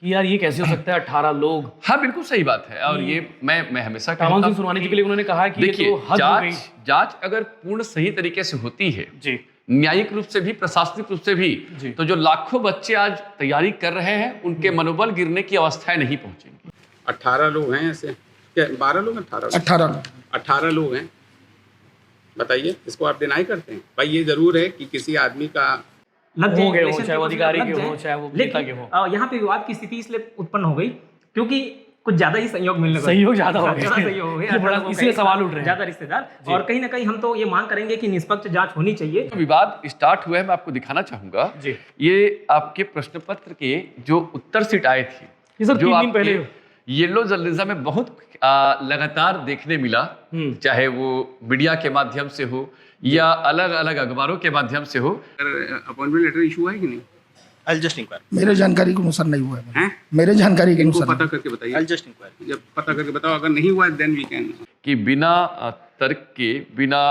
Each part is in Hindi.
कि यार ये कैसे हो सकता है 18 लोग। हाँ बिल्कुल सही बात है। और ये मैं हमेशा कामाल सिंह सुरवानी जी के लिए उन्होंने कहा कि ये तो हद हो गई। जांच अगर पूर्ण सही तरीके से होती है जी, न्यायिक रूप से भी, प्रशासनिक रूप से भी, तो जो लाखों बच्चे आज तैयारी कर रहे हैं उनके मनोबल गिरने की अवस्थाएं नहीं पहुंचेंगी। 18 लोग हैं ऐसे, क्या 12 लोग? 18 लोग हैं। बताइए, इसको आप डिनाई करते हैं? भाई ये जरूर है कि किसी आदमी का हो गए हो, चाहे वो अधिकारी के हो चाहे वो नेता के हो। यहाँ पे विवाद की स्थिति इसलिए उत्पन्न हो गई क्योंकि कुछ ज्यादा ही सहयोग मिलने सहयोग ज्यादा हो गया, सहयोग हो गया, इसलिए सवाल उठ रहे हैं ज्यादा रिश्तेदार। और कहीं ना कहीं हम तो ये मांग करेंगे कि निष्पक्ष जांच होनी चाहिए। तो विवाद स्टार्ट हुआ है, मैं आपको दिखाना चाहूंगा। ये आपके प्रश्न पत्र के जो उत्तर सीट आए थे, सर 3 दिन पहले येलो जर्नलिज्म में बहुत लगातार देखने मिला, चाहे वो मीडिया के माध्यम से हो या अलग अलग अखबारों के माध्यम से हो। अपॉइंटमेंट लेटर इशू है कि नहीं? I'll just inquire. मेरे जानकारी के अनुसार नहीं हुआ है। मेरे जानकारी के अनुसार पता करके बताइए। I'll just inquire. जब पता करके बताओ, अगर नहीं हुआ देन वी कैन। कि बिना तर्क के, बिना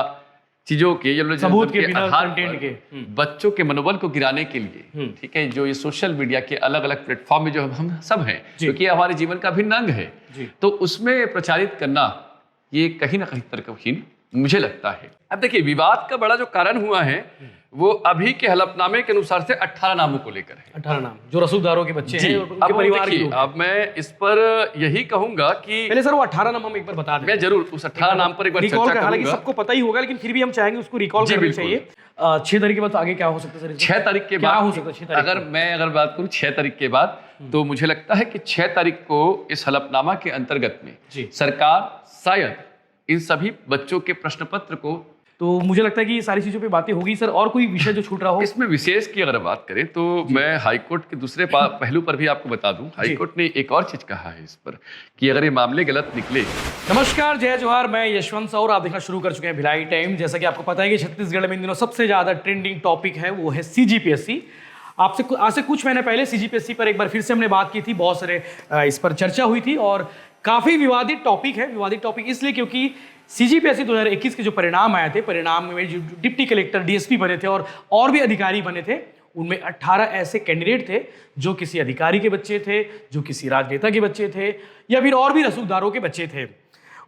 चीजों के, सबूत के, बिना आधार कंटेंट के बच्चों के मनोबल को गिराने के लिए, ठीक है, जो ये सोशल मीडिया के अलग अलग प्लेटफॉर्म में जो हम सब हैं, क्योंकि हमारे जीवन का अभिन्न अंग है, तो उसमें प्रचारित करना ये कहीं ना कहीं तर्कहीन मुझे लगता है। अब देखिए, विवाद का बड़ा जो कारण हुआ है वो अभी के हलफनामे के अनुसार से 18 नामों को लेकर है। 18 नाम जो रसूखदारों के बच्चे हैं और उनके परिवार के लोग। अब मैं इस पर यही कहूंगा कि पहले सर वो 18 नाम हम एक बार बता दें। मैं जरूर उस 18 नाम पर एक बार चर्चा करूंगा। हालांकि सबको पता ही होगा, लेकिन फिर भी हम चाहेंगे उसको रिकॉल करना चाहिए। 6 तारीख के बाद आगे क्या हो सकता है सर? 6 तारीख के क्या बाद हो सकता है? 6 तारीख अगर बात करूं 6 तारीख के बाद, तो मुझे लगता है कि 6 तारीख को इस हलफनामा के अंतर्गत में सरकार शायद इन सभी बच्चों के प्रश्न पत्र को, तो मुझे लगता है कि ये सारी चीजों पे बातें होगी सर। और कोई विषय जो छूट रहा हो इसमें विशेष की अगर बात करें तो मैं हाईकोर्ट के दूसरे पहलू पर भी आपको बता दूं। हाईकोर्ट ने एक और चीज कहा है इस पर कि अगर ये मामले गलत निकले। नमस्कार, जय जोहार, मैं यशवंत सौर, आप देखना शुरू कर चुके हैं भिलाई टाइम। जैसा कि आपको पता है कि छत्तीसगढ़ में इन दिनों सबसे ज्यादा ट्रेंडिंग टॉपिक है वो है सीजीपीएससी। आज से कुछ महीने पहले सीजीपीएससी पर एक बार फिर से हमने बात की थी, बहुत सारे इस पर चर्चा हुई थी और काफी विवादित टॉपिक है। विवादित टॉपिक इसलिए क्योंकि सीजीपीएससी 2021 के जो परिणाम आए थे, परिणाम में जो डिप्टी कलेक्टर डीएसपी बने थे और भी अधिकारी बने थे, उनमें 18 ऐसे कैंडिडेट थे जो किसी अधिकारी के बच्चे थे, जो किसी राजनेता के बच्चे थे या फिर और भी रसूखदारों के बच्चे थे।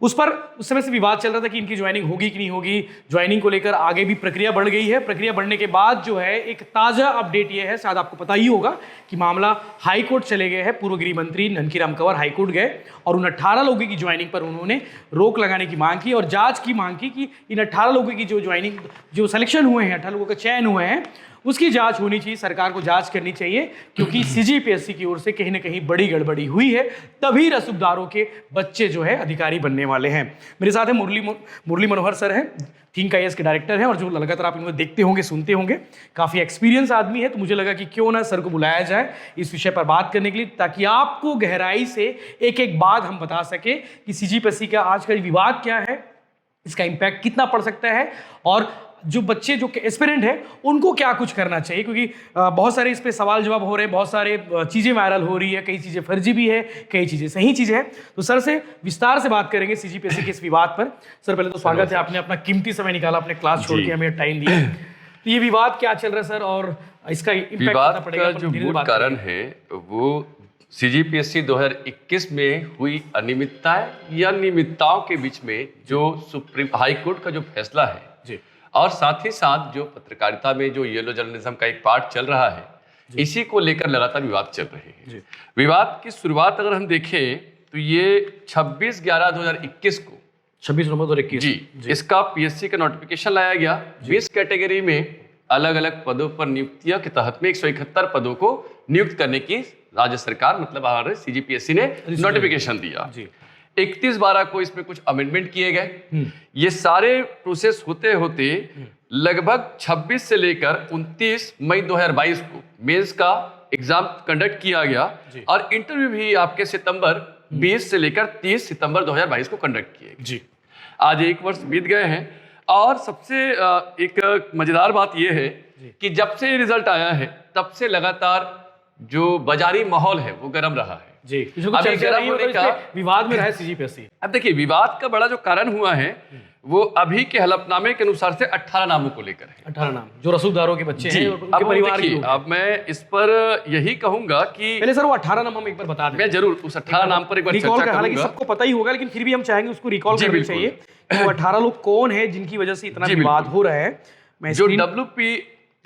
उस समय से विवाद चल रहा था कि इनकी ज्वाइनिंग होगी कि नहीं होगी। ज्वाइनिंग को लेकर आगे भी प्रक्रिया बढ़ गई है। प्रक्रिया बढ़ने के बाद जो है एक ताज़ा अपडेट ये है, शायद आपको पता ही होगा कि मामला हाई कोर्ट चले गए हैं। पूर्व गृह मंत्री ननकीराम कंवर हाई कोर्ट गए और उन 18 लोगों की ज्वाइनिंग पर उन्होंने रोक लगाने की मांग की और जांच की मांग की कि इन 18 लोगों की जो ज्वाइनिंग, जो सिलेक्शन हुए हैं, 18 लोगों का चयन हुए हैं, उसकी जांच होनी चाहिए। सरकार को जांच करनी चाहिए क्योंकि सीजीपीएससी की ओर से कहीं ना कहीं बड़ी गड़बड़ी हुई है, तभी रसूखदारों के बच्चे जो है अधिकारी बनने वाले हैं। मेरे साथ है मुरली मनोहर सर हैं, थिंक आईएएस के डायरेक्टर हैं और जो लगातार आप इनको देखते होंगे, सुनते होंगे, काफ़ी एक्सपीरियंस आदमी है। तो मुझे लगा कि क्यों ना सर को बुलाया जाए इस विषय पर बात करने के लिए, ताकि आपको गहराई से एक एक बात हम बता सके कि सीजीपीएससी का आज का विवाद क्या है, इसका इम्पैक्ट कितना पड़ सकता है और जो बच्चे जो एस्पिरेंट हैं उनको क्या कुछ करना चाहिए। क्योंकि बहुत सारे इस पे सवाल जवाब हो रहे हैं, बहुत सारे चीज़ें वायरल हो रही है, कई चीज़ें फर्जी भी है, कई चीज़ें सही चीज़ें हैं। तो सर से विस्तार से बात करेंगे सीजीपीएससी के इस विवाद पर। सर पहले तो स्वागत है, आपने अपना कीमती समय निकाला, अपने क्लास छोड़ के हमें टाइम दिया। तो ये विवाद क्या चल रहा है सर और इसका इम्पैक्ट कितना पड़ेगा? विवाद का जो मूल कारण है वो सीजीपीएससी 2021 में हुई अनियमितताएं या नियमितताओं के बीच में जो सुप्रीम हाई कोर्ट का जो फैसला है जी, और साथ ही साथ जो पत्रकारिता में जो येलो जर्नलिज्म का एक पार्ट चल रहा है, इसी को लेकर लगातार विवाद चल रहे हैं। विवाद की शुरुआत अगर हम देखें तो ये 26/11/2021 को 26 नवंबर 2021 जी इसका पीएससी का नोटिफिकेशन लाया गया। 20 कैटेगरी में अलग अलग पदों पर नियुक्तियों के तहत में 171 पदों को नियुक्त करने की राज्य सरकार, मतलब हमारे सीजीपीएससी ने नोटिफिकेशन दिया। 31/12 को इसमें कुछ अमेंडमेंट किए गए। ये सारे प्रोसेस होते होते लगभग 26 से लेकर 29 मई 2022 को मेंस का एग्जाम कंडक्ट किया गया और इंटरव्यू भी आपके सितंबर 20 से लेकर 30 सितंबर 2022 को कंडक्ट किए गए। जी, आज 1 वर्ष बीत गए हैं और सबसे एक मजेदार बात यह है कि जब से रिजल्ट आया है तब से लगातार जो बाजारी माहौल है वो गर्म रहा है। जी, अभी गर्म होने का विवाद में रहा है सीजीपीएससी। अब देखिए, विवाद का बड़ा जो कारण हुआ है वो अभी के हलफनामे के अनुसार से 18 नामों को लेकर है। 18 नाम जो रसूखदारों के बच्चे हैं, अब उनके परिवार के देखिए, लोग। अब मैं इस पर यही कहूंगा कि पहले सर वो 18 नाम हम एक बार बता दें। मैं जरूर उस 18 नाम पर एक बार रिकॉल चर्चा हालांकि करूंगा। सबको पता ही होगा, लेकिन फिर भी हम चाहेंगे उसको रिकॉल जी, करना बिल्कुल। चाहिए कि वो 18 लोग कौन है जिनकी वजह से इतना जी, विवाद बिल्कुल। हो रहा है। मैं जो screen-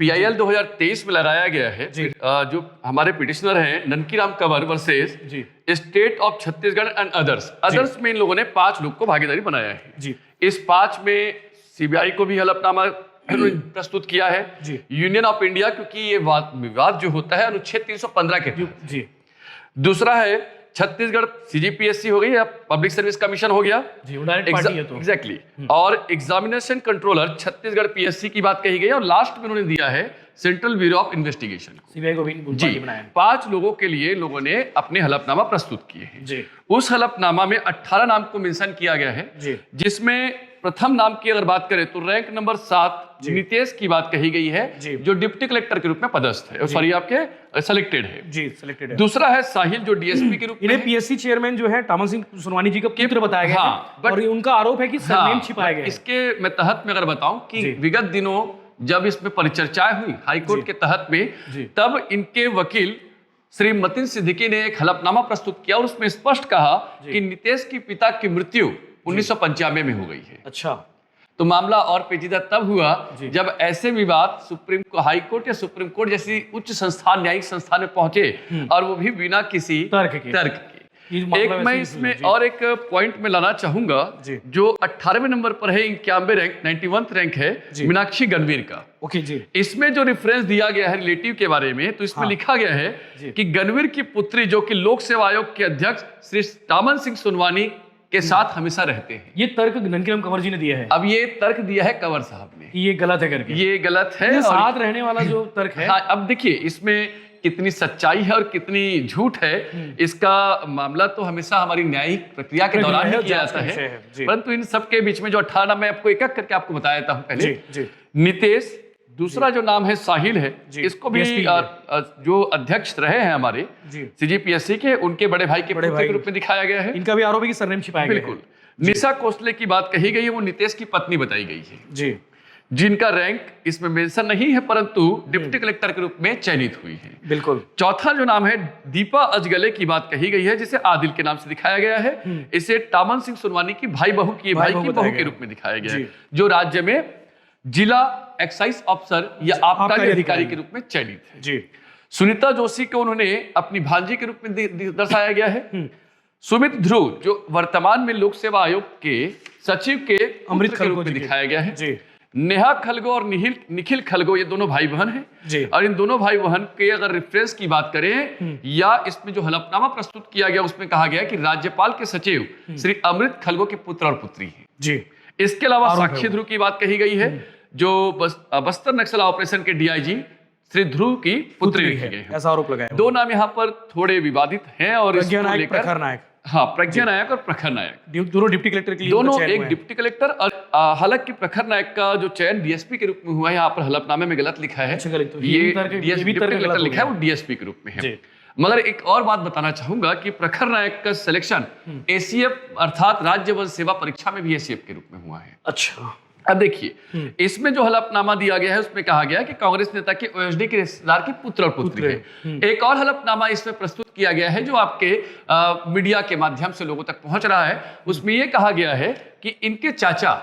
WPIL 2023 में लहराया गया है, जो हमारे पिटिशनर हैं ननकीराम कंवर वर्सेस जी state of Chhattisgarh and others में इन लोगों ने 5 लोग को भागीदारी बनाया है। जी इस 5 में सीबीआई को भी हलफनामा प्रस्तुत किया है, जी। यूनियन ऑफ इंडिया, क्योंकि ये विवाद जो होता है अनुच्छेद 315 के तहत। जी दूसरा है छत्तीसगढ़ सीजीपीएससी हो गई या पब्लिक सर्विस कमीशन हो गया, जी, वो डायरेक्ट पार्टी है तो। एग्जैक्टली। और एग्जामिनेशन कंट्रोलर छत्तीसगढ़ पीएससी की बात कही गई है, और लास्ट में उन्होंने दिया है सेंट्रल ब्यूरो ऑफ इन्वेस्टिगेशन को। सीबीआई को भी जी, पार्टी बनाया है। 5 लोगों के लिए लोगों ने अपने हलफनामा प्रस्तुत किए हैं। जी उस हलफनामा में 18 नाम को मेंशन किया गया है, जी जिसमें प्रथम नाम की अगर बात करें तो रैंक नंबर 7 नितेश की बात कही गई है, जी। जो डिप्टी कलेक्टर के रूप में पदस्थ है, सॉरी आपके सेलेक्टेड है। जी सिलेक्टेड है। दूसरा है साहिल, जो डीएसपी के रूप में इन्हें है। पीएससी चेयरमैन जो है टामन सिंह सोनवानी जी का पुत्र बताया गया हाँ, है, but- और उनका आरोप है कि सरनेम हाँ, छिपाया गया है। इसके मैं तहत में अगर बताऊं कि जी। विगत दिनों जब इसमें परिचर्चाएं हुई हाईकोर्ट के तहत में, जी। तब इनके वकील श्री मतिन सिद्दीकी ने एक हलफनामा प्रस्तुत किया और उसमें स्पष्ट कहा कि नितेश की पिता की मृत्यु 1995 में हो गई है। अच्छा तो मामला और पेचीदा तब हुआ जी। जब ऐसे विवाद हाई कोर्ट या सुप्रीम कोर्ट जैसी उच्च संस्थान, न्यायिक संस्थान में पहुंचे, और वो भी बिना किसी तर्क के। ये मामला एक वैसे मैं ही इसमें जी। और एक पॉइंट में लाना चाहूंगा, जी। जो 18वें नंबर पर है, 91 रैंक 91 रैंक है जी। मीनाक्षी गणवीर का। ओके जी इसमें जो रेफरेंस दिया गया है रिलेटिव के बारे में, तो इसमें हाँ। लिखा गया है जी। कि गणवीर की पुत्री, जो कि लोक सेवा आयोग के अध्यक्ष श्री टामन सिंह सोनवानी के साथ हमेशा रहते हैं। ये तर्क ननकीराम कंवर जी ने दिया है अब ये तर्क दिया है कंवर साहब ने, कि ये गलत है करके। ये गलत है। ये और साथ रहने वाला जो तर्क है। हाँ, अब देखिए इसमें कितनी सच्चाई है और कितनी झूठ है, इसका मामला तो हमेशा हमारी न्यायिक प्रक्रिया के दौरान ही किया जाता है। परंतु इन सब के बीच में जो 18 मैं आपको एक एक करके आपको बता देता हूं। पहले जी नितेश, दूसरा जो नाम है साहिल है, इसको भी DSP जो अध्यक्ष रहे हैं हमारे जी। सीजीपीएससी के, उनके बड़े भाई के पुत्र के रूप में दिखाया गया है। इनका भी आरोप है कि सरनेम छिपाया गया है। बिल्कुल। निशा कोसले की बात कही गई है, वो नितेश की पत्नी बताई गई है, जी जिनका रैंक इसमें मेंशन नहीं है, परंतु डिप्टी कलेक्टर के रूप में चयनित हुई है। बिल्कुल। चौथा जो नाम है दीपा अजगले की बात कही गई है, जिसे आदिल के नाम से दिखाया गया है। इसे टामन सिंह सोनवानी की भाई बहू की बहू के रूप में दिखाया गया है, जो राज्य में जिला एक्साइज अफसर या आबकारी अधिकारी के रूप में चयनित है। जी सुनीता जोशी को उन्होंने अपनी भांजी के रूप में दर्शाया गया है। सुमित ध्रुव, जो वर्तमान में लोक सेवा आयोग के सचिव के अमृत पुत्र के रूप खलगो में जी दिखाया गया है। जी नेहा खलगो और निखिल खलगो, ये दोनों भाई बहन हैं। जी। और इन दोनों भाई बहन के अगर रेफरेंस की बात करें, या इसमें जो हलफनामा प्रस्तुत किया गया उसमें कहा गया कि राज्यपाल के सचिव श्री अमृत खलगो के पुत्र और पुत्री हैं। जी इसके अलावा आरोप है साक्षी वो। ध्रुव की बात कही गई है, जो बस्तर नक्सल ऑपरेशन के डीआईजी श्री ध्रुव की पुत्री लिखे गए हैं। ऐसा आरोप लगाया है। दो नाम यहाँ पर थोड़े विवादित हैं, और प्रज्ञा इसको नायक, लेकर प्रखर नायक। हाँ, प्रज्ञा नायक और प्रखर नायक दोनों डिप्टी कलेक्टर के लिए दोनों, चयन एक हुए हैं। डिप्टी कलेक्टर और हालांकि प्रखर नायक का जो चयन डीएसपी के रूप में हुआ है, यहाँ पर हलफनामे में गलत लिखा है। अच्छा, गलत तो ये ये भी तर्क डिप्टी गलत कलेक्टर हो लिखा है, गया। वो डीएसपी के रूप में है। जी। मगर एक और बात बताना चाहूंगा कि प्रखर नायक का सिलेक्शन एसीएफ अर्थात राज्य वन सेवा परीक्षा में भी एसीएफ के रूप में हुआ है। अच्छा अब देखिए इसमें जो हलफनामा दिया गया है उसमें कहा गया है कि कांग्रेस नेता के ओएसडी के रिश्तेदार की पुत्र और पुत्री है। एक और हलफनामा इसमें प्रस्तुत किया गया है, जो आपके मीडिया के माध्यम से लोगों तक पहुंच रहा है। उसमें यह कहा गया है कि इनके चाचा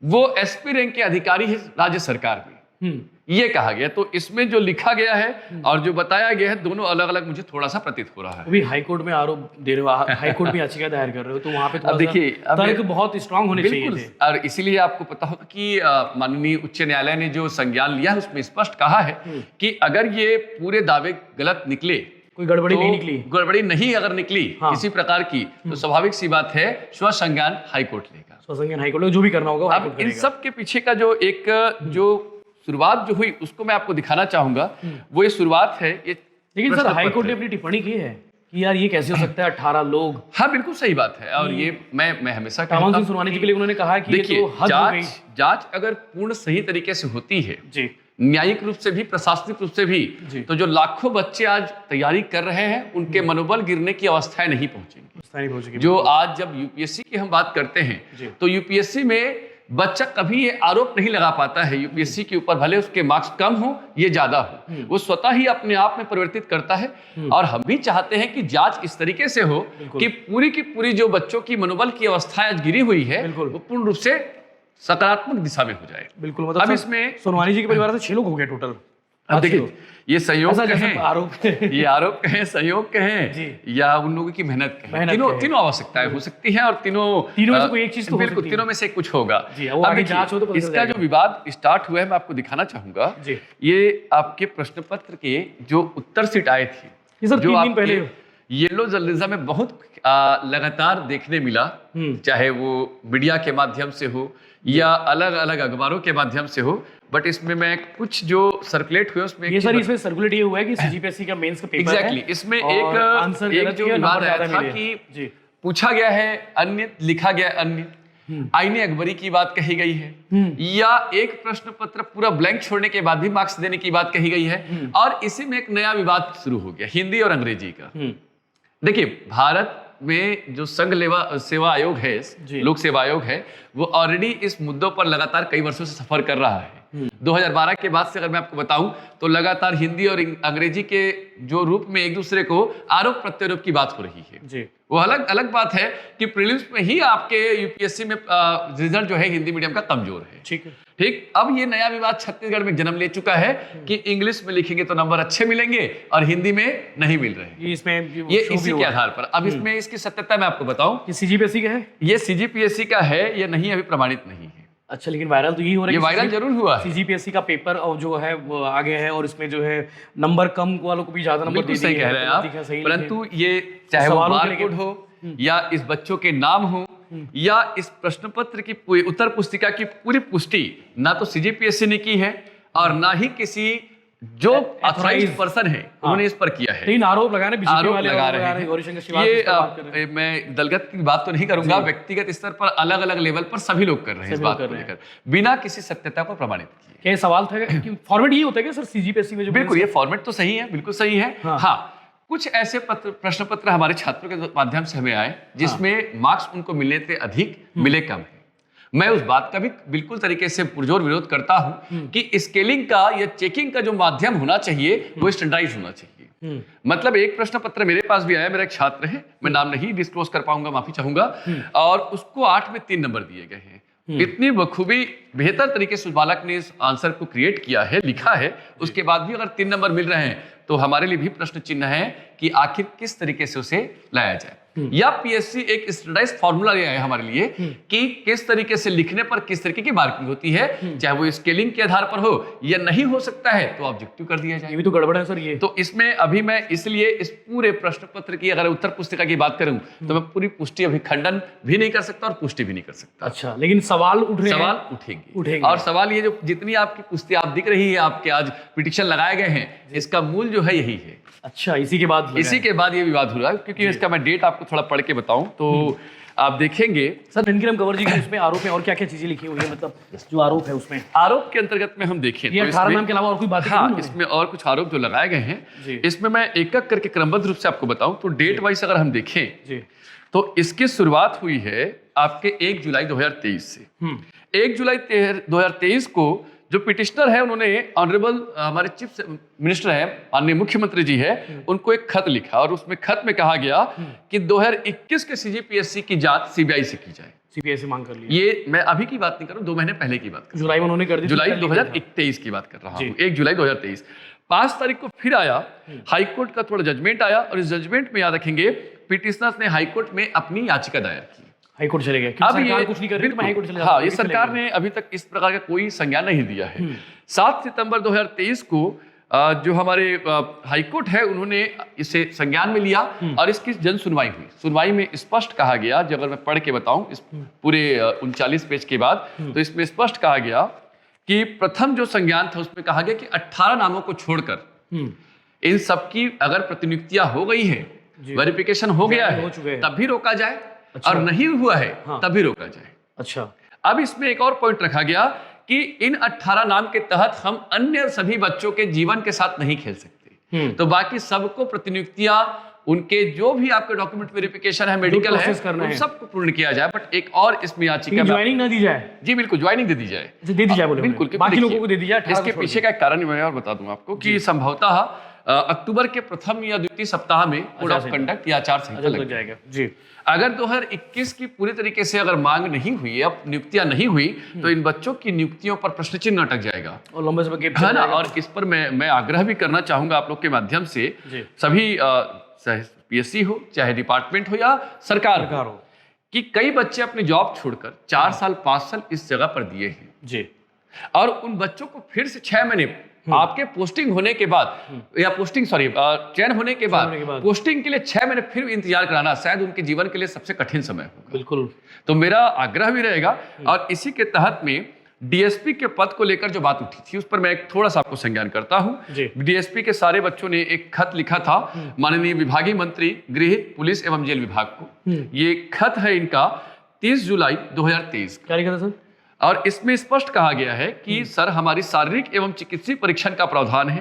वो एसपी रैंक के अधिकारी है राज्य सरकार में, ये कहा गया। तो इसमें जो लिखा गया है और जो बताया गया है, दोनों अलग अलग मुझे थोड़ा सा प्रतीत हो रहा है। अभी हाई कोर्ट में आरोप दे रहे हो, हाई कोर्ट में याचिका दायर कर रहे हो, तो वहां पे थोड़ा सा देखिए, अब तर्क बहुत स्ट्रांग होने चाहिए बिल्कुल, थे। और इसीलिए आपको पता होगा कि माननीय उच्च न्यायालय ने जो संज्ञान लिया है उसमें स्पष्ट कहा है कि अगर ये पूरे दावे गलत निकले, कोई गड़बड़ी तो नहीं निकली, गड़बड़ी नहीं अगर निकली हाँ। किसी प्रकार की, तो स्वाभाविक सी बात है स्वसंज्ञान हाईकोर्ट लेगा। स्वसंज्ञान हाई कोर्ट में जो भी करना होगा वो हाई अब कोर्ट इन करेगा। सब के पीछे का जो एक जो शुरुआत जो हुई उसको मैं आपको दिखाना चाहूंगा। वो ये शुरुआत है, ये लेकिन सर प्रश्न हाई पत्र कोर्ट ने है। अपनी टिप्पणी की है कि यार ये कैसे हो सकता है 18 लोग। हाँ, बिल्कुल सही बात है, और ये मैं हमेशा टामन कहता सिंह हूं सोनवानी जी के लिए उन्होंने कहा है कि ये देखिए, तो हद हो गई। जांच अगर पूर्ण सही तरीके से होती है, जी न्यायिक रूप से भी, प्रशासनिक रूप से भी। तो जो लाखों बच्चे आज तैयारी कर रहे हैं, उनके मनोबल गिरने की अवस्थाएं नहीं पहुंचेंगी। जो आज जब यूपीएससी की हम बात करते हैं, तो यूपीएससी में बच्चा कभी ये आरोप नहीं लगा पाता है यूपीएससी के ऊपर, भले उसके मार्क्स कम हो ये ज्यादा हो, वो स्वतः ही अपने आप में परिवर्तित करता है। और हम भी चाहते हैं कि जांच इस तरीके से हो कि पूरी की पूरी जो बच्चों की मनोबल की अवस्था आज गिरी हुई है, वो पूर्ण रूप से सकारात्मक दिशा में हो जाए। बिल्कुल, मतलब अब इसमें सोनवानी जी के परिवार से 6 लोग हो गए टोटल। अब देखिए, ये संयोग कहें, आरोप ये आरोप कहें, संयोग कहें, या उन लोगों की मेहनत कहें, तीनों आवश्यकताएं हो सकती हैं, और तीनों में से कोई एक चीज तो बिल्कुल तीनों में से कुछ होगा। अब जांच हो तो इसका जो विवाद स्टार्ट हुआ है, मैं आपको दिखाना चाहूंगा। ये आपके प्रश्न पत्र के जो उत्तर सीट आए थे, ये सर 3 दिन पहले येलो जर्नलिज्म में बहुत लगातार देखने मिला, चाहे वो मीडिया के माध्यम से हो या अलग अलग अखबारों के माध्यम से हो। बट इसमें मैं कुछ जो सर्कुलेट हुए उसमें ये सर इसमें सर्कुलेट ये हुआ है कि सीजीपीएससी का मेंस का पेपर है। इसमें एक जो विवाद आया था कि पूछा गया है अन्य, लिखा गया अन्य, आईने अकबरी की बात कही गई है, या एक प्रश्न पत्र पूरा ब्लैंक छोड़ने के बाद भी मार्क्स देने की बात कही गई है। और इसी में एक नया विवाद शुरू हो गया, हिंदी और अंग्रेजी का। देखिए, भारत में जो संघ सेवा आयोग है, लोक सेवा आयोग है, वो ऑलरेडी इस मुद्दों पर लगातार कई वर्षों से सफर कर रहा है। 2012 के बाद से अगर मैं आपको बताऊं तो लगातार हिंदी और अंग्रेजी के जो रूप में एक दूसरे को आरोप प्रत्यारोप की बात हो रही है। वो अलग अलग बात है कि प्रीलिम्स में ही आपके यूपीएससी में रिजल्ट जो है हिंदी मीडियम का कमजोर है। ठीक, अब ये नया विवाद छत्तीसगढ़ में जन्म ले चुका है कि इंग्लिश में लिखेंगे तो नंबर अच्छे मिलेंगे और हिंदी में नहीं मिल रहे। ये इसी के आधार पर अब इसमें इसकी सत्यता मैं आपको बताऊं, सीजीपीएससी का है, ये सीजीपीएससी का है, ये नहीं अभी प्रमाणित नहीं है। अच्छा, लेकिन वायरल तो यही हो रहा है। ये वायरल जरूर हुआ है। सीजीपीएससी का पेपर और जो है वो आगे है, और इसमें जो है नंबर कम वालों को भी ज्यादा नंबर दे दिए कह रहे हैं आप, परंतु ये चाहे वो बारकोड हो या इस बच्चों के नाम हो या इस प्रश्न पत्र की उत्तर पुस्तिका की पूरी पुष्टि ना तो सीजीपीएससी ने की है और ना ही किसी जो ऑथराइज्ड पर्सन है उन्होंने इस पर किया है। लेकिन आरोप लगा रहे ये मैं दलगत की बात तो नहीं करूंगा, व्यक्तिगत स्तर पर अलग अलग लेवल पर सभी लोग कर रहे हैं इस बात को लेकर बिना किसी सत्यता को प्रमाणित किए। क्या सवाल था कि फॉर्मेट ही होता है सर सीजीपीएससी में? जो बिल्कुल, ये फॉर्मेट तो सही है, बिल्कुल सही है। हाँ, कुछ ऐसे प्रश्न पत्र हमारे छात्रों के माध्यम से हमें आए जिसमें मार्क्स उनको मिलने थे अधिक, मिले कम है। मैं उस बात का भी बिल्कुल तरीके से पुरजोर विरोध करता हूं कि स्केलिंग का या चेकिंग का जो माध्यम होना चाहिए वो स्टैंडर्डाइज होना चाहिए। मतलब एक प्रश्न पत्र मेरे पास भी आया, मेरा एक छात्र है, मैं नाम नहीं डिस्क्लोज कर पाऊंगा, माफी चाहूंगा, और उसको 8 में 3 नंबर दिए गए हैं। इतनी बखूबी बेहतर तरीके से उस बालक ने इस आंसर को क्रिएट किया है, लिखा है, उसके बाद भी अगर 3 नंबर मिल रहे हैं तो हमारे लिए भी प्रश्न चिन्ह है कि आखिर किस तरीके से उसे लाया जाए। या पीएससी एक स्टैंडर्डाइज्ड फार्मूला ले आया हमारे लिए कि किस तरीके से लिखने पर किस तरीके की मार्किंग होती है, चाहे वो स्केलिंग के आधार पर हो या नहीं हो सकता है तो ऑब्जेक्टिव कर दिया जाए। ये भी तो गड़बड़ है सर। ये तो इसमें अभी मैं इसलिए इस पूरे प्रश्न पत्र की अगर उत्तर पुस्तिका की बात करूं तो मैं पूरी पुष्टि अभी खंडन भी नहीं कर सकता और पुष्टि भी नहीं कर सकता। अच्छा, लेकिन सवाल उठेंगे और सवाल ये जो जितनी आपकी पुष्टि आप दिख रही है, आपके आज पिटीशन लगाए गए हैं, इसका मूल जो है यही है। अच्छा, इसी के बाद ये विवाद हुआ, क्योंकि इसका मैं डेट आपको थोड़ा पढ़ के बताऊं तो आप देखेंगे। सर रणकिरम कंवर जी के उसमें आरोप में और क्या क्या चीजें लिखी हुई है, मतलब जो आरोप है उसमें? आरोप के अंतर्गत में हम देखें तो 18 नाम के अलावा और कोई बात? हाँ, इसमें और कुछ आरोप जो लगाए गए हैं, इसमें मैं एक एक करके क्रमबद्ध रूप से आपको बताऊं तो डेट वाइज अगर हम देखें तो इसकी शुरुआत हुई है आपके 1 जुलाई 2023 से। 1 जुलाई 2023 को जो पिटिशनर है उन्होंने ऑनरेबल हमारे चीफ मिनिस्टर है, माननीय मुख्यमंत्री जी है, उनको एक खत लिखा और उसमें खत में कहा गया कि 2021 के सीजीपीएससी की जांच सीबीआई से की जाए। सीबीआई से मांग कर ली। ये मैं अभी की बात नहीं कर रहा हूं, 2 महीने पहले की बात कर रहा हूं। जुलाई में उन्होंने कर दी, जुलाई 2023 की बात कर रहा हूं, 1 जुलाई 2023। 5 तारीख को फिर आया हाईकोर्ट का थोड़ा जजमेंट आया और इस जजमेंट में याद रखेंगे पिटिशनर्स ने हाईकोर्ट में अपनी याचिका दायर की। हाईकोर्ट चले गए, अब ये कुछ नहीं कर रही तो हाईकोर्ट चले हाँ, ये सरकार ने अभी तक इस प्रकार का कोई संज्ञान नहीं दिया है। 7 सितंबर 2023 को जो हमारे हाईकोर्ट है उन्होंने इसे संज्ञान में लिया और इसकी जन सुनवाई हुई। सुनवाई में स्पष्ट कहा गया, जो अगर मैं पढ़ के बताऊं इस पूरे 39 पेज के बाद, तो इसमें स्पष्ट कहा गया कि प्रथम जो संज्ञान था उसमें कहा गया कि 18 नामों को छोड़कर इन सबकी अगर प्रतिनियुक्तियां हो गई है, वेरिफिकेशन हो गया है, तब भी रोका जाए। अच्छा। और नहीं हुआ है तब भी रोका जाए। अच्छा, अब इसमें एक और पॉइंट रखा गया कि इन 18 नाम के तहत हम अन्य सभी बच्चों के जीवन के साथ नहीं खेल सकते। तो बाकी सबको प्रतिनियुक्तियां, उनके जो भी आपके डॉक्यूमेंट वेरिफिकेशन है, मेडिकल है, उन सबको पूर्ण किया जाए। बट एक और इसमें याचिका, ज्वाइनिंग ना दी जाए। जी बिल्कुल, ज्वाइनिंग दे दी जाए, दे दी जाए बोले बिल्कुल, बाकी लोगों को दे दी जाए। इसके पीछे का कारण मैं और बता दूं आपको कि संभवतः अक्टूबर के प्रथम या द्वितीय सप्ताह में कोड ऑफ कंडक्ट या आचार संहिता लग जाएगा। जी, अगर 2021 की पूरी तरीके से अगर मांग नहीं हुई, अब नियुक्तियां नहीं हुई, तो इन बच्चों की नियुक्तियों पर प्रश्न चिन्ह अटक जाएगा और लंबे समय के, है ना। और इस पर मैं आग्रह भी करना चाहूंगा आप लोग के माध्यम से, सभी चाहे पीएससी हो, चाहे डिपार्टमेंट हो या सरकार हो, कि कई बच्चे अपनी जॉब छोड़कर 4 साल 5 साल इस जगह पर दिए हैं जी, और उन बच्चों को फिर से 6 महीने आपके पोस्टिंग होने के बाद या चयन होने के बाद पोस्टिंग के लिए 6 महीने फिर इंतजार कराना शायद उनके जीवन के लिए सबसे कठिन समय होगा। बिल्कुल। तो मेरा आग्रह भी रहेगा, और इसी के तहत में डीएसपी के पद को लेकर जो बात उठी थी उस पर मैं एक थोड़ा सा आपको संज्ञान करता हूं। डीएसपी के सारे बच्चों ने एक खत लिखा था माननीय विभागीय मंत्री गृह, पुलिस एवं जेल विभाग को। ये खत है इनका 30 जुलाई 2023। क्या लिखा था सर? और इसमें स्पष्ट कहा गया है कि सर, हमारी शारीरिक एवं चिकित्सीय परीक्षण का प्रावधान है,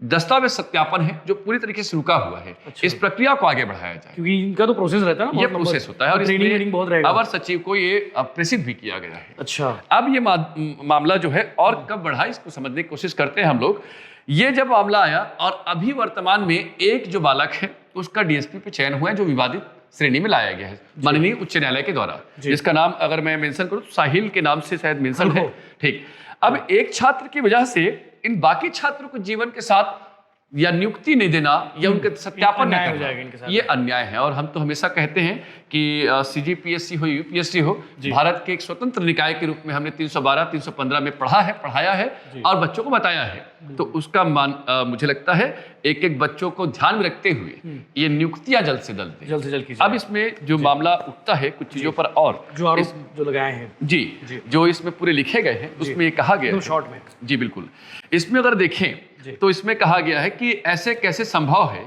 दस्तावेज सत्यापन है जो पूरी तरीके से रुका हुआ है। इस प्रक्रिया को आगे बढ़ाया जाए, क्योंकि इनका तो प्रोसेस रहता है ना, ये प्रोसेस होता है, और ट्रेनिंग बहुत रहेगा। अवर सचिव को ये प्रेषित भी किया गया है। अच्छा, अब ये मामला जो है और कब बढ़ा, इसको समझने की कोशिश करते हैं हम लोग। ये जब मामला आया और अभी वर्तमान में एक जो बालक है उसका डीएसपी पे चयन हुआ है, जो विवादित श्रेणी में लाया गया है माननीय उच्च न्यायालय के द्वारा, जिसका नाम अगर मैं मेंशन करूं तो साहिल के नाम से शायद मेंशन है। ठीक, अब एक छात्र की वजह से इन बाकी छात्रों को जीवन के साथ या नियुक्ति नहीं देना या उनके सत्यापन नहीं करना, ये अन्याय है। और हम तो हमेशा कहते हैं कि सीजीपीएससी हो, यूपीएससी हो, भारत के एक स्वतंत्र निकाय के रूप में हमने 312, 315 में पढ़ाया है और बच्चों को बताया है। तो उसका मुझे लगता है एक एक बच्चों को ध्यान में रखते हुए ये नियुक्तियां जल्द से जल्द कीजिए। अब इसमें जो मामला उठता है कुछ चीजों पर और जो आरोप जो लगाए हैं, जी, जो इसमें पूरे लिखे गए हैं उसमें ये कहा गया है शॉर्ट में, जी बिल्कुल, इसमें अगर देखें तो इसमें कहा गया है कि ऐसे कैसे संभव है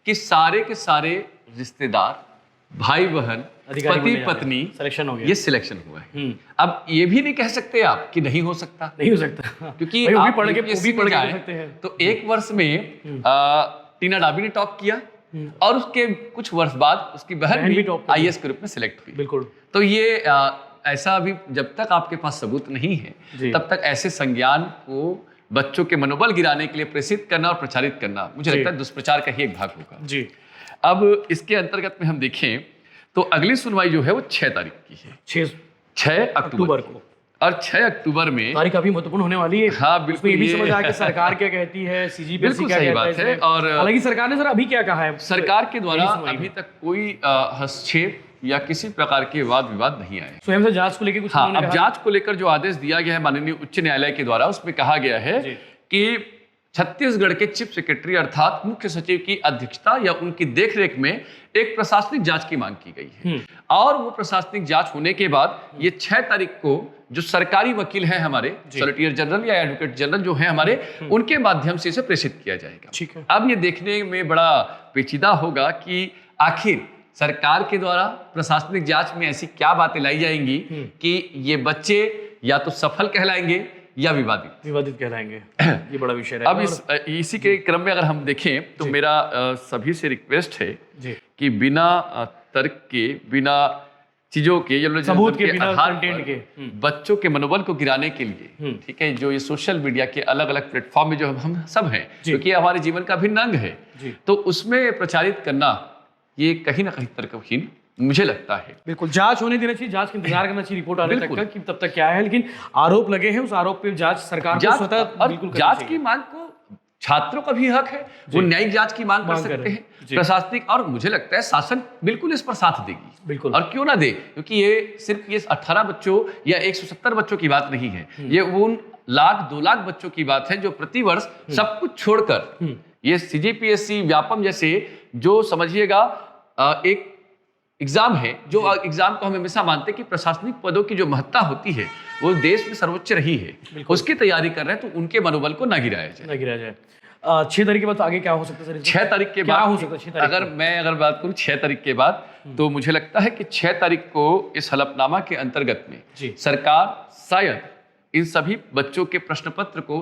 कि सारे के सारे रिश्तेदार, भाई बहन, पति पत्नी सिलेक्शन हो गया, ये सिलेक्शन हुआ है। अब ये भी नहीं कह सकते आप कि नहीं हो सकता, क्योंकि आप पढ़ के तो एक वर्ष में टीना डाबी ने टॉप किया और उसके कुछ वर्ष बाद उसकी बहन भी आईएएस के रूप में सिलेक्ट हुई। बिल्कुल। तो ये ऐसा अभी जब तक आपके पास सबूत नहीं है तब तक ऐसे संज्ञान को बच्चों के मनोबल गिराने के लिए प्रेषित करना और प्रचारित करना, मुझे लगता है दुष्प्रचार का ही एक भाग होगा। जी। अब इसके अंतर्गत में हम देखें तो अगली सुनवाई जो है वो 6 तारीख की है, 6 अक्टूबर को। और 6 अक्टूबर में तारीख काफी महत्वपूर्ण होने वाली है। हाँ बिल्कुल, ये भी समझ आया कि सरकार क्या कहती है, सीजीपीएससी क्या कहता है। और हालांकि सरकार ने सर अभी क्या कहा है, सरकार के द्वारा अभी तक कोई हस्तक्षेप या किसी प्रकार के वाद विवाद नहीं आए। स्वयं से जांच को लेकर कुछ, हाँ, अब जांच को लेकर जो आदेश दिया गया है माननीय उच्च न्यायालय के द्वारा, उसमें कहा गया है कि छत्तीसगढ़ के चीफ सेक्रेटरी अर्थात मुख्य सचिव की अध्यक्षता या उनकी देखरेख में एक प्रशासनिक जांच की मांग की गई है। और वो प्रशासनिक जांच होने के बाद ये 6 तारीख को जो सरकारी वकील हैं हमारे, सॉलिसिटर जनरल या एडवोकेट जनरल जो हैं हमारे, उनके माध्यम से इसे प्रेषित किया जाएगा। ठीक है। अब ये देखने में बड़ा पेचीदा होगा कि आखिर सरकार के द्वारा प्रशासनिक जांच में ऐसी क्या बातें लाई जाएंगी कि ये बच्चे या तो सफल कहलाएंगे या विवादित कहलाएंगे। ये बड़ा विषय है। अब इसी के क्रम में अगर हम देखें तो मेरा सभी से रिक्वेस्ट है कि बिना तर्क के, बिना चीजों के, सबूत के, बिना कंटेंट के बच्चों के मनोबल को गिराने के लिए, ठीक है, जो ये सोशल मीडिया के अलग अलग प्लेटफॉर्म में जो हम सब हैं, क्योंकि हमारे जीवन का भिन्न अंग है, तो उसमें प्रचारित करना ये कहीं ना कहीं तर्कहीन मुझे लगता है। बिल्कुल, जांच होने देना चाहिए, जांच का इंतजार करना चाहिए रिपोर्ट आने तक का कि तब तक क्या है। लेकिन आरोप लगे हैं, उस आरोप पे जांच सरकार को स्वतः बिल्कुल जांच की मांग को छात्रों का भी हक है, वो न्यायिक जांच की मांग कर सकते हैं, प्रशासनिक, और मुझे लगता है शासन बिल्कुल इस पर साथ देगी। बिल्कुल। और क्यों ना दे, क्योंकि ये सिर्फ ये 18 बच्चों या 170 बच्चों की बात नहीं है, ये उन 1,00,000 2 लाख बच्चों की बात है जो प्रतिवर्ष सब कुछ छोड़कर ये सीजीपीएससी, व्यापम जैसे जो समझिएगा एक एग्जाम है, जो एग्जाम को हम हमेशा मानते हैं कि प्रशासनिक पदों की जो महत्ता होती है वो देश में सर्वोच्च रही है, उसकी तैयारी कर रहे हैं, तो उनके मनोबल को ना गिराया जाए। 6 तारीख के बाद आगे क्या हो सकता है सर? 6 तारीख के बाद हो सकता है, अगर बात करूं 6 तारीख के बाद, तो मुझे लगता है कि 6 तारीख को इस हलफनामा के अंतर्गत में सरकार शायद इन सभी बच्चों के प्रश्न पत्र को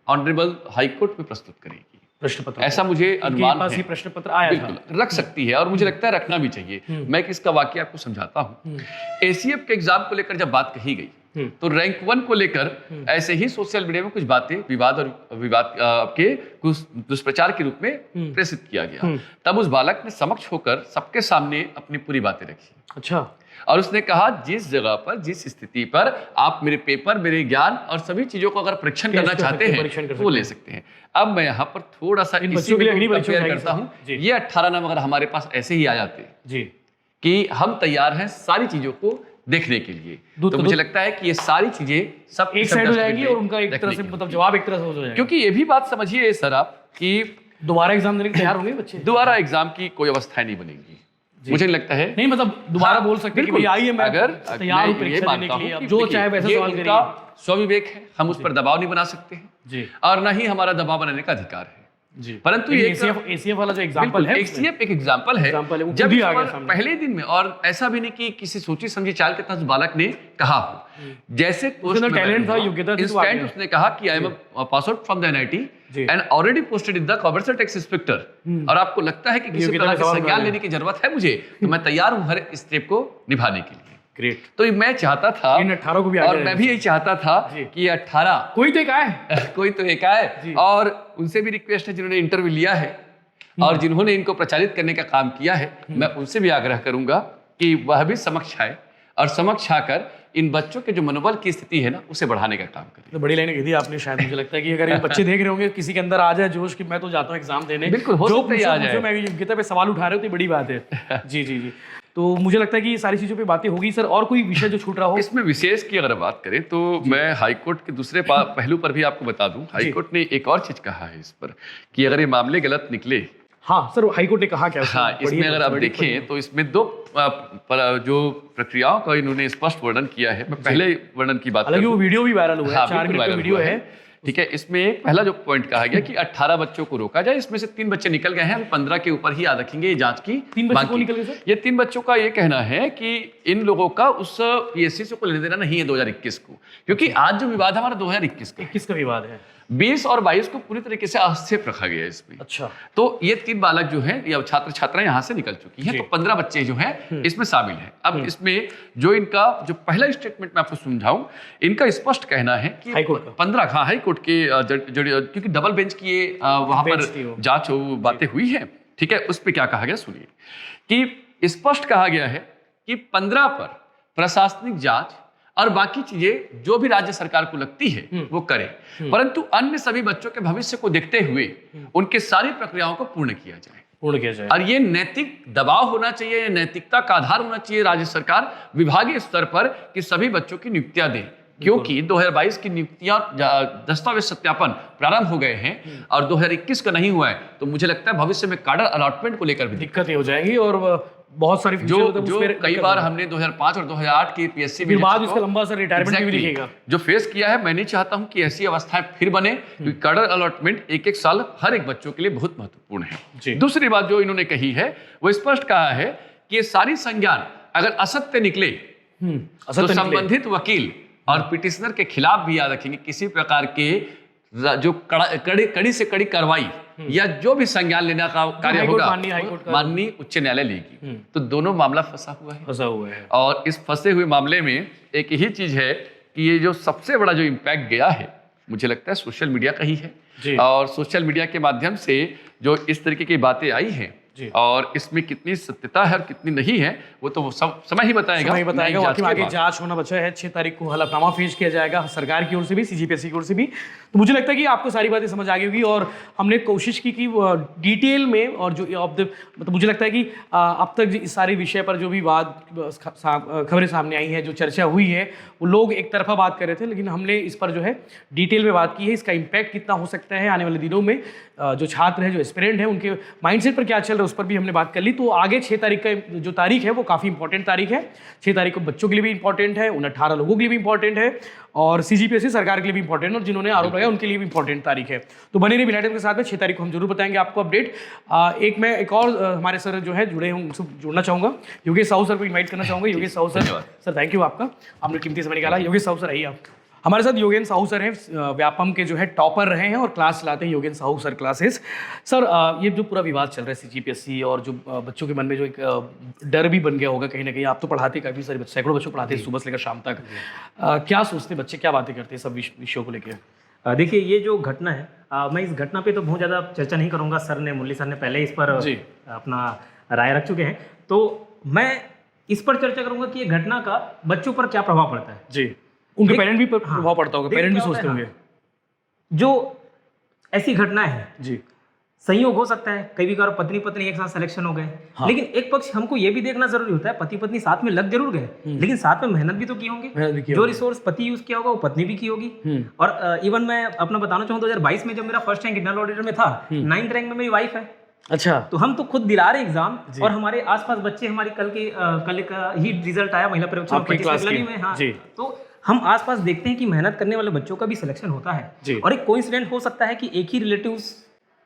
ऑनरेबल हाईकोर्ट में प्रस्तुत करेगी। प्रश्न पत्र ऐसा मुझे इनके अनुमान पास है। ये प्रश्न पत्र आया था। बिल्कुल रख सकती है और मुझे लगता है रखना भी चाहिए। मैं इसका वाकया आपको समझाता हूँ। एसीएफ के एग्जाम को लेकर जब बात कही गई तो रैंक 1 को लेकर ऐसे ही सोशल मीडिया में कुछ बातें विवाद के कुछ दुष्प्रचार के रूप में प्रेषित किया गया। तब उस बालक ने समक्ष होकर सबके सामने अपनी पूरी बातें रखी। अच्छा। और उसने कहा जिस जगह पर, जिस स्थिति पर आप मेरे पेपर, मेरे ज्ञान और सभी चीजों को अगर परीक्षण करना चाहते हैं वो ले सकते हैं। अब मैं यहाँ पर थोड़ा सा इन बच्चों के लिए अगली परीक्षा कंपेयर जाएगी करता हूँ। ये 18 नाम अगर हमारे पास ऐसे ही आ जाते जी कि हम तैयार हैं सारी चीजों को देखने के लिए, तो मुझे लगता है कि ये सारी चीजें सब एक साइड हो जाएंगी और उनका एक तरह से मतलब जवाब एक तरह से हो जाएगा। क्योंकि ये भी बात समझिए सर आप कि दोबारा एग्जाम देने के तैयार होंगे बच्चे? दोबारा एग्जाम की कोई अवस्था नहीं बनेगी, मुझे नहीं लगता है। नहीं मतलब दोबारा बोल सकते हैं कि भाई आइए मैं अगर तैयार हूं मैं ये परीक्षा देने मानता के लिए, हूं अब कि जो देखिए, चाहे वैसा ये सवाल उनका करिए। स्वविवेक है, हम उस पर दबाव नहीं बना सकते हैं जी और ना ही हमारा दबाव बनाने का अधिकार है जी। परंतु ये एसीएफ वाला जो एग्जांपल है, एसीएफ एक एग्जांपल है। Example है, वो जब खुद ही इस आ गया पर सामने। पहले दिन में, और ऐसा भी नहीं कि किसी सोची समझी चाल के तहत बालक ने कहा हो, जैसे उसके अंदर talent था, योग्यता थी, तो आ इंस्टेंट गया। उसने कहा कि I am pass out from the NIT जी। And already posted in the commercial tax inspector, और आपको लगता है कि किसी योग्यता प्रकार का के सवाल संज्ञान उठाया। लेने की जरूरत है मुझे, तो मैं तैयार हूं हर स्टेप को निभाने के लिए। ग्रेट। तो मैं चाहता था, इन 18 को भी आ और जाएगा। मैं भी यही चाहता था जी। कि 18 कोई तो एक आए। कोई तो एक आए, और उनसे भी रिक्वेस्ट है जिन्होंने इंटरव्यू लिया है और जिन्होंने इनको प्रचारित करने का काम किया है, मैं उनसे भी आग्रह करूंगा कि वह भी समक्ष आए और समक्ष आकर इन बच्चों के जो मनोबल की स्थिति है ना उसे बढ़ाने का काम करें। तो बड़ी लाइन कही थी आपने, शायद मुझे लगता है कि अगर ये बच्चे देख रहे होंगे, किसी के अंदर आ जाए जोश कि मैं तो जाता हूँ एग्जाम देने, बिल्कुल, हो जो सकता है ये आ जाए। मैं योग्यता पे सवाल उठा रहे हो तो ये बड़ी बात है। जी जी जी। तो मुझे लगता है कि ये सारी चीजों पे बातें होगी। सर और कोई विषय जो छूट रहा हो? इसमें विशेष की अगर बात करें तो मैं हाईकोर्ट के दूसरे पहलू पर भी आपको बता दूं, हाईकोर्ट ने एक और चीज कहा है इस पर कि अगर ये मामले गलत निकले, हाँ सर, हाईकोर्ट ने कहा क्या? हाँ, इसमें अगर आप देखें तो इसमें दो जो प्रक्रियाओं का इन्होंने स्पष्ट वर्णन किया है। मैं पहले वर्णन की बात हालांकि वो वीडियो भी वायरल हुआ है, हाँ, 4 बिल्कुल मिनट का वायरल वीडियो हुआ है। ठीक है। इसमें पहला जो पॉइंट कहा गया कि 18 बच्चों को रोका जाए, इसमें से 3 बच्चे निकल गए हैं, हम 15 के ऊपर ही याद रखेंगे ये जांच की। 3 बच्चे मांग को की। निकल गए सर? ये 3 बच्चों का ये कहना है कि इन लोगों का उस पीएससी से कोई लेना देना नहीं है 2021 को, क्योंकि आज जो विवाद है हमारा 2021 का है। 21 का विवाद है। 20 और 22 को पूरी तरीके से आक्षेप रखा गया है इसमें। अच्छा। तो ये 3 बालक जो हैं या छात्र छात्राएं यहाँ से निकल चुकी हैं, तो 15 बच्चे जो हैं इसमें शामिल हैं। अब इसमें जो इनका जो पहला स्टेटमेंट मैं आपको समझाऊं, इनका स्पष्ट कहना है कि हाईकोर्ट का। 15 हाँ हाईकोर्ट के क्योंकि डबल बेंच की ये वहां पर बेंच थी वो। जांच बातें हुई है। ठीक है, उस पर क्या कहा गया सुनिए कि स्पष्ट कहा गया है कि 15 पर प्रशासनिक जांच और बाकी चीजें जो भी राज्य सरकार को लगती है वो करे, परंतु अन्य सभी बच्चों के भविष्य को देखते हुए उनके सारी प्रक्रियाओं को पूर्ण किया जाए। पूर्ण किया जाए। और ये नैतिक दबाव होना चाहिए, ये नैतिकता का आधार होना चाहिए राज्य सरकार विभागीय स्तर पर कि सभी बच्चों की नियुक्तियां दें, क्योंकि 2022 की नियुक्तियां दस्तावेज सत्यापन प्रारंभ हो गए हैं और 2021 का नहीं हुआ है, तो मुझे लगता है भविष्य में कार्डर अलॉटमेंट को लेकर भी दिक्कतें हो जाएंगी और बहुत सारी जो कई बार हमने 2005 और 2008 की पीएससी फिर बाद इसका लंबा सा रिटायरमेंट भी लिखेगा जो फेस किया है। मैं नहीं चाहता हूं कि ऐसी अवस्थाएं फिर बने, क्योंकि कार्डर अलॉटमेंट एक एक साल हर एक बच्चों के लिए बहुत महत्वपूर्ण है। दूसरी बात जो इन्होंने कही है वो स्पष्ट कहा है कि ये सारी संज्ञान अगर असत्य निकले तो संबंधित वकील और पिटिशनर के खिलाफ भी याद रखेंगे किसी प्रकार के जो कड़ी से कड़ी कार्रवाई या जो भी संज्ञान लेने का कार्य होगा माननीय उच्च न्यायालय लेगी। तो दोनों मामला फंसा हुआ है और इस फंसे हुए मामले में एक ही चीज है कि ये जो सबसे बड़ा जो इम्पैक्ट गया है मुझे लगता है सोशल मीडिया का ही है, और सोशल मीडिया के माध्यम से जो इस तरीके की बातें आई हैं और इसमें कितनी सत्यता है और कितनी नहीं है वो तो सब समय ही बताएगा। आगे जांच होना बचा है। 6 तारीख को हलफनामा पेश किया जाएगा सरकार की ओर से भी, सीजीपीएससी की ओर से भी। तो मुझे लगता है कि आपको सारी बातें समझ आ गई होगी और हमने कोशिश की कि डिटेल में और जो मतलब मुझे लगता है कि अब तक इस सारे विषय पर जो भी खबरें सामने आई हैं, जो चर्चा हुई है, वो लोग एक तरफा बात कर रहे थे, लेकिन हमने इस पर जो है डिटेल में बात की है। इसका इम्पैक्ट कितना हो सकता है आने वाले दिनों में, जो छात्र हैं, जो एस्पिरेंट हैं, उनके माइंडसेट पर क्या चल रहा है उस पर भी हमने बात कर ली। तो आगे 6 तारीख का जो तारीख है वो काफ़ी इंपॉर्टेंट तारीख है। 6 तारीख को बच्चों के लिए भी इंपॉर्टेंट है, उन 18 लोगों के लिए भी इंपॉर्टेंट है और सीजीपीएससी सरकार के लिए भी इंपॉर्टेंट है और जिन्होंने आरोप लगाया उनके लिए भी इंपॉर्टेंट तारीख है। तो बने रहिए बिलाइट के साथ में। 6 तारीख को हम जरूर बताएंगे आपको अपडेट। एक और हमारे सर जो है जुड़े हैं उनसे जुड़ना चाहूँगा, योगेश साहू सर को इन्वाइट करना चाहूँगा। Yogesh Sahu sir, thank you आपका, आपने कीमती समय निकाला। योगेश साहू सर आइए आप। हमारे साथ योगेन साहू सर हैं, व्यापम के जो है टॉपर रहे हैं और क्लास लाते हैं योगेन साहू सर क्लासेस। सर ये जो पूरा विवाद चल रहा है सीजीपीएससी और जो बच्चों के मन में जो एक डर भी बन गया होगा कहीं ना कहीं, आप तो पढ़ाते काफ़ी सारे बच्चे, सैकड़ों बच्चों पढ़ाते हैं सुबह से लेकर शाम तक, क्या सोचते हैं बच्चे, क्या बातें करते हैं सब विषयों को लेकर? देखिए ये जो घटना है, मैं इस घटना पे तो बहुत ज़्यादा चर्चा नहीं करूँगा। सर ने, मुरली सर ने पहले इस पर अपना राय रख चुके हैं, तो मैं इस पर चर्चा करूँगा कि ये घटना का बच्चों पर क्या प्रभाव पड़ता है। जी, उनके पेरेंट भी प्रभाव पड़ता होगा, पेरेंट भी सोचते होंगे। जो ऐसी घटना है जी, संयोग हो सकता है, कई बार पत्नी पत्नी एक साथ सिलेक्शन हो गए, लेकिन एक पक्ष हमको ये भी देखना जरूरी होता है, पति पत्नी साथ में लग जरूर गए, लेकिन साथ में मेहनत भी तो की होंगे। जो रिसोर्स पति यूज किया होगा वो पत्नी भी की होगी। और इवन मैं अपना बताना चाहूँ 2022 में जब मेरा फर्स्ट रैंक इंटरनल ऑडिटर में था, 9th रैंक में मेरी वाइफ है। अच्छा, तो हम तो खुद दिला रहे एग्जाम, और हमारे आसपास बच्चे, हमारी कल का ही रिजल्ट आया महिला परीक्षा में। हाँ, तो हम आसपास देखते हैं कि मेहनत करने वाले बच्चों का भी सिलेक्शन होता है, और एक कोइंसिडेंट हो सकता है कि एक ही रिलेटिव्स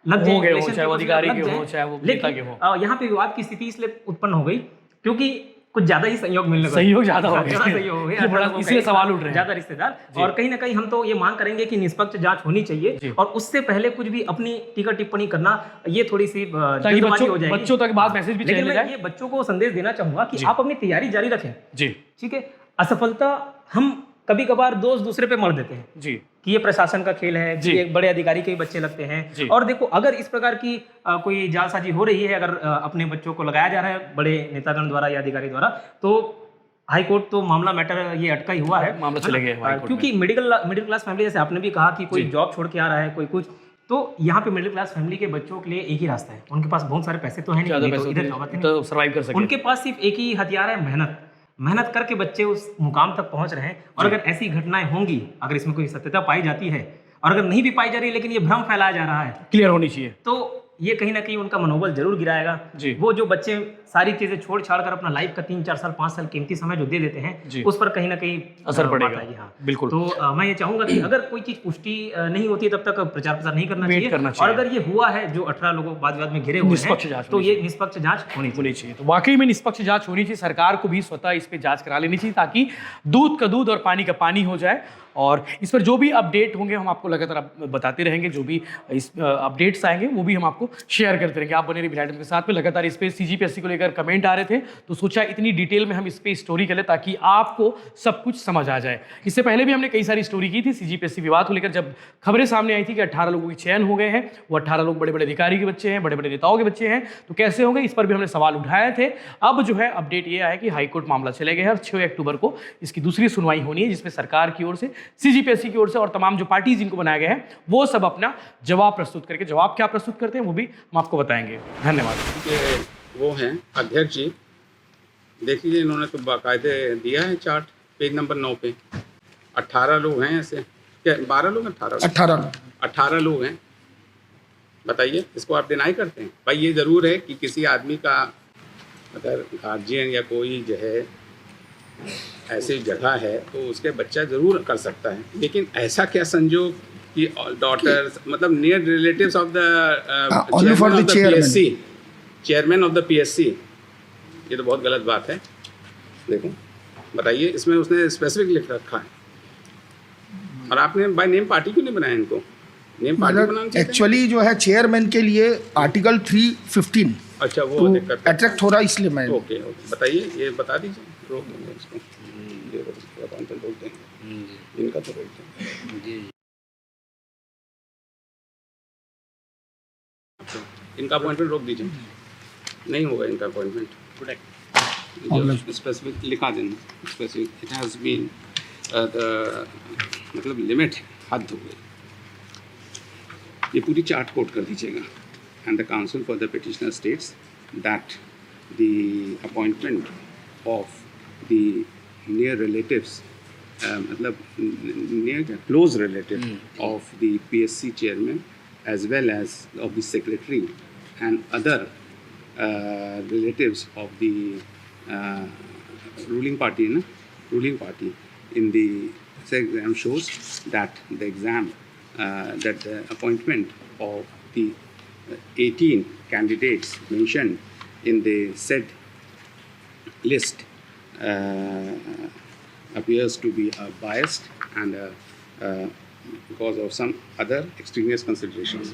लग जाए, चाहे वो अधिकारी के हो चाहे वो नेता के हो। यहाँ पे विवाद की स्थिति इसलिए उत्पन्न हो गई क्योंकि कुछ ज्यादा ही सहयोग मिलने सहयोग ज्यादा हो गया, इसलिए सवाल उठ रहे हैं ज्यादा रिश्तेदार। और कहीं ना कहीं हम तो ये मांग करेंगे कि निष्पक्ष जांच होनी चाहिए, और उससे पहले कुछ भी अपनी टीका टिप्पणी करना ये थोड़ी सी जल्दबाजी हो जाएगी। बच्चों तक बात मैसेज भी चले जाए। लेकिन मैं ये बच्चों को संदेश देना चाहूंगा कि आप अपनी तैयारी जारी रखें। जी, ठीक है। असफलता हम कभी कभार दोष दूसरे पे मर देते हैं जी, कि ये प्रशासन का खेल है, कि एक बड़े अधिकारी के ही बच्चे लगते हैं। और देखो, अगर इस प्रकार की कोई जालसाजी हो रही है, अगर अपने बच्चों को लगाया जा रहा है बड़े नेतागण द्वारा या अधिकारी द्वारा, तो हाई कोर्ट तो मामला मैटर ये अटका ही हुआ है, मामला चले गए क्योंकि मिडिल क्लास फैमिली, जैसे आपने भी कहा कि कोई जॉब छोड़ के आ रहा है, कोई कुछ, तो यहाँ पे मिडिल क्लास फैमिली के बच्चों के लिए एक ही रास्ता है। उनके पास बहुत सारे पैसे तो है नहीं, तो सर्वाइव कर सके। उनके पास सिर्फ एक ही हथियार है, मेहनत करके बच्चे उस मुकाम तक पहुंच रहे हैं। और अगर ऐसी घटनाएं होंगी, अगर इसमें कोई सत्यता पाई जाती है, और अगर नहीं भी पाई जा रही, लेकिन ये भ्रम फैलाया जा रहा है, क्लियर होनी चाहिए, तो ये कहीं ना कहीं उनका मनोबल जरूर गिराएगा। वो जो बच्चे सारी चीजें छोड़ छाड़ कर अपना लाइफ का 3-4 साल 5 साल कीमती समय जो दे देते हैं, उस पर कहीं ना कहीं असर पड़ेगा। हाँ, बिल्कुल। तो मैं ये चाहूंगा कि अगर कोई चीज पुष्टि नहीं होती है, तब तक प्रचार प्रसार नहीं करना चाहिए। और अगर ये हुआ है, जो 18 लोगों बाद में घिरे हुए हैं, तो ये निष्पक्ष जांच होनी चाहिए। तो वाकई में निष्पक्ष जांच होनी चाहिए, सरकार को भी स्वतः इस पे जांच करा लेनी चाहिए, ताकि दूध का दूध और पानी का पानी हो जाए। और इस पर जो भी अपडेट होंगे हम आपको लगातार बताते रहेंगे, जो भी इस अपडेट्स आएंगे वो भी हम आपको शेयर करते रहेंगे। आप बने रहिए भिलाई टाइम्स के साथ में। लगातार इस पे सीजीपीएससी को लेकर कमेंट आ रहे थे, तो सोचा इतनी डिटेल में हम इस पे स्टोरी करें ताकि आपको सब कुछ समझ आ जाए। इससे पहले भी हमने कई सारी स्टोरी की थी सीजीपीएससी विवाद को लेकर, जब खबरें सामने आई थी कि 18 लोगों के चयन हो गए हैं, वो 18 लोग बड़े बड़े अधिकारी के बच्चे हैं, बड़े बड़े नेताओं के बच्चे हैं, तो कैसे होंगे, इस पर भी हमने सवाल उठाए थे। अब जो है अपडेट ये आया कि हाईकोर्ट मामला चले गए हैं और 6 अक्टूबर को इसकी दूसरी सुनवाई होनी है, जिसमें सरकार की ओर से, सीजीपीएससी की ओर से और तमाम जो पार्टीज जिनको बनाया गया है, वो सब अपना जवाब प्रस्तुत करके, जवाब क्या प्रस्तुत करते हैं वो भी हम आपको बताएंगे। धन्यवाद। वो हैं अध्यक्ष जी, देखिए इन्होंने तो बाकायदे दिया है चार्ट, पेज नंबर 9 पे 18 लोग हैं ऐसे, क्या 12 लोग, 18 लोग हैं। बताइए, इसको आप डिनाई करते हैं? भाई ये ज़रूर है कि किसी आदमी का अगर गार्जियन या कोई जो है ऐसी जगह है, तो उसके बच्चा ज़रूर कर सकता है, लेकिन ऐसा क्या संजोग कि डॉटर्स, मतलब near relatives of the chairman of the PSC, ये तो बहुत गलत बात है। देखो, बताइए, इसमें उसने स्पेसिफिक लिख रखा है, और आपने बाय नेम पार्टी क्यों नहीं बनाया इनको? नेम पार्टी बनाना चाहिए। एक्चुअली जो है चेयरमैन के लिए आर्टिकल 315, अच्छा वो दिक्कत अट्रैक्ट हो रहा है, इसलिए मैं ओके बताइए, ये बता दीजिए, रोक देंगे इसको, ये रोक देंगे, इनका तो रोक देंगे, इनका अपॉइंटमेंट रोक दीजिए, नहीं होगा इनका अपॉइंटमेंट, स्पेसिफिक लिखा देना, स्पेसिफिक इट हैज़ बीन मतलब लिमिट, हद हो गई, ये पूरी चार्ट कोट कर दीजिएगा। And the counsel for the petitioner states that the appointment of the near relatives, मतलब near close relative of the PSC chairman as well as of the secretary and other relatives of the ruling party in the exam shows that the exam that the appointment of the 18 candidates mentioned in the said list appears to be biased and because of some other extraneous considerations.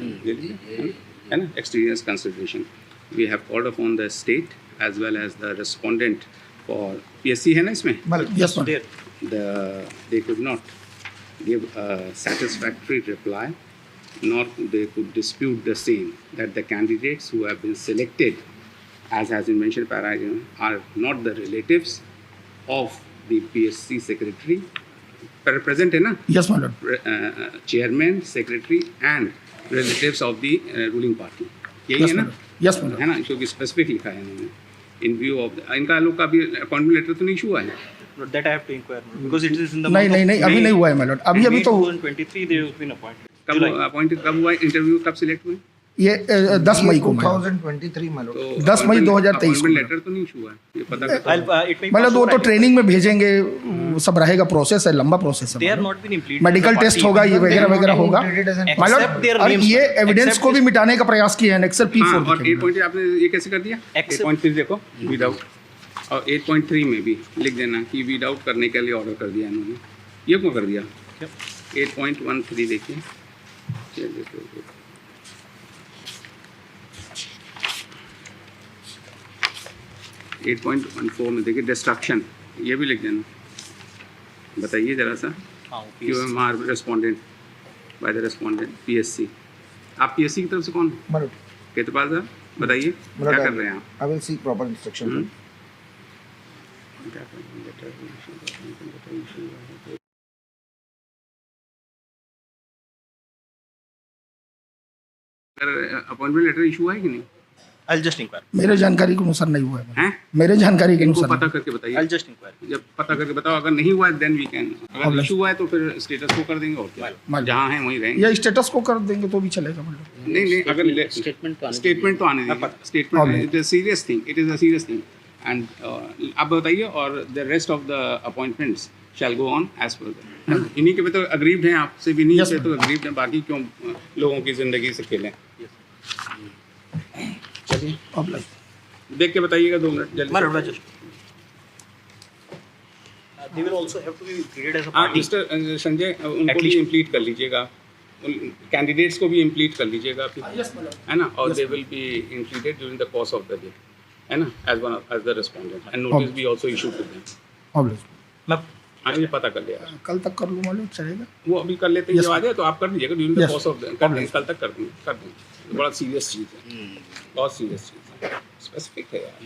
है ना, extraneous consideration. We have called upon the state as well as the respondent for PSC है ना इसमें? Yes, my lord. They could not give a satisfactory reply, nor they could dispute the same, that the candidates who have been selected, as has been mentioned by are not the relatives of the PSC secretary. Present है ना? Yes, my lord. Chairman, secretary and relatives of the ruling party. यही Yes, है my ना? lord. Yes, my lord. है ना, क्योंकि स्पेसिफिक लिखा है इन्होंने इन व्यू ऑफ इनका लोग का भी अपॉइंटमेंट लेटर तो नहीं इशू हुआ है That I have to inquire because it is in the नहीं month नहीं of नहीं अभी May- नहीं हुआ है my lord. अभी May तो 2023 they have been appointed. कब July. अपॉइंटेड कब हुआ इंटरव्यू कब सिलेक्ट हुए ये 10 मई को my lord. 2023 में लोग तो 10 मई 2023 को। अपॉइंटमेंट लेटर तो नहीं इशू हुआ है ये पता करता I'll, it may मतलब pass वो over, तो I- ट्रेनिंग में भेजेंगे, वो सब रहेगा, प्रोसेस है, लंबा प्रोसेस They है are not been implemented. Medical test होगा, ये वगैरह वगैरह होगा my lord, Accept their और names, ये sir. एविडेंस Accept को भी this- मिटाने का प्रयास किया है एक्सेल हाँ, P4 और 8.3 आपने ये कैसे कर दिया? Accept- 8.3 देखो विदाउट, और 8.3 में भी लिख देना कि विदाउट करने के लिए ऑर्डर कर दिया इन्होंने। ये क्यों कर दिया? 8.13 देखिए, ये देखो 8.14 में देखिए डिस्ट्रक्शन, ये भी लिख देना। बताइए जरा सा, हाँ, QMR respondent by the respondent PSC। आप PSC की तरफ से कौन? my lord. केतपाल साहब बताइए My lord, क्या कर रहे हैं आप? I will seek proper instruction. क्या कर रहे हैं? अपॉइंटमेंट लेटर इशू है कि नहीं? I'll just inquire. मेरे जानकारी के अनुसार नहीं हुआ है हैं? मेरे जानकारी के इनको अनुसार पता करके बताइए। I'll just inquire. जब पता करके बताओ, अगर नहीं हुआ है देन वी कैन, अगर Obvious. इशू हुआ है तो फिर स्टेटस को कर देंगे और क्या, Mal- जहाँ हैं वहीं रहेंगे। या स्टेटस को कर देंगे तो भी चलेगा मतलब। नहीं नहीं, अगर स्टेटमेंट तो आने दीजिए। Statement it is serious thing, it is a serious thing and आप बताइए, और the rest of the appointments shall go on as per इन्हीं के पे तो अग्रीव्ड हैं, आपसे भी नहीं Yes, पे तो अग्रीव्ड हैं, बाकी क्यों लोगों की ज़िंदगी से खेलें। चलिए अब देख के बताइएगा 2 मिनट जल्दी My से। lord, just. They will also have to be treated as a हाँ party. मिस्टर संजय, उनको At भी least- इम्प्लीट कर लीजिएगा, कैंडिडेट्स को भी इम्प्लीट कर लीजिएगा है ना, और they will be impleaded during the course of the day, है ना, as the respondent and notice भी also issue to them. Obvious मैं हाँ ये पता कर लिया, कल तक कर लूँ मालूम चलेगा। वो अभी कर लेते हैं, Yes, जब आ जाए तो आप कर दीजिएगा during the Yes. Course of the, कर देंगे, कल तक कर देंगे। बड़ा सीरियस चीज़ है, बहुत सीरियस चीज़ है, स्पेसिफिक है यार।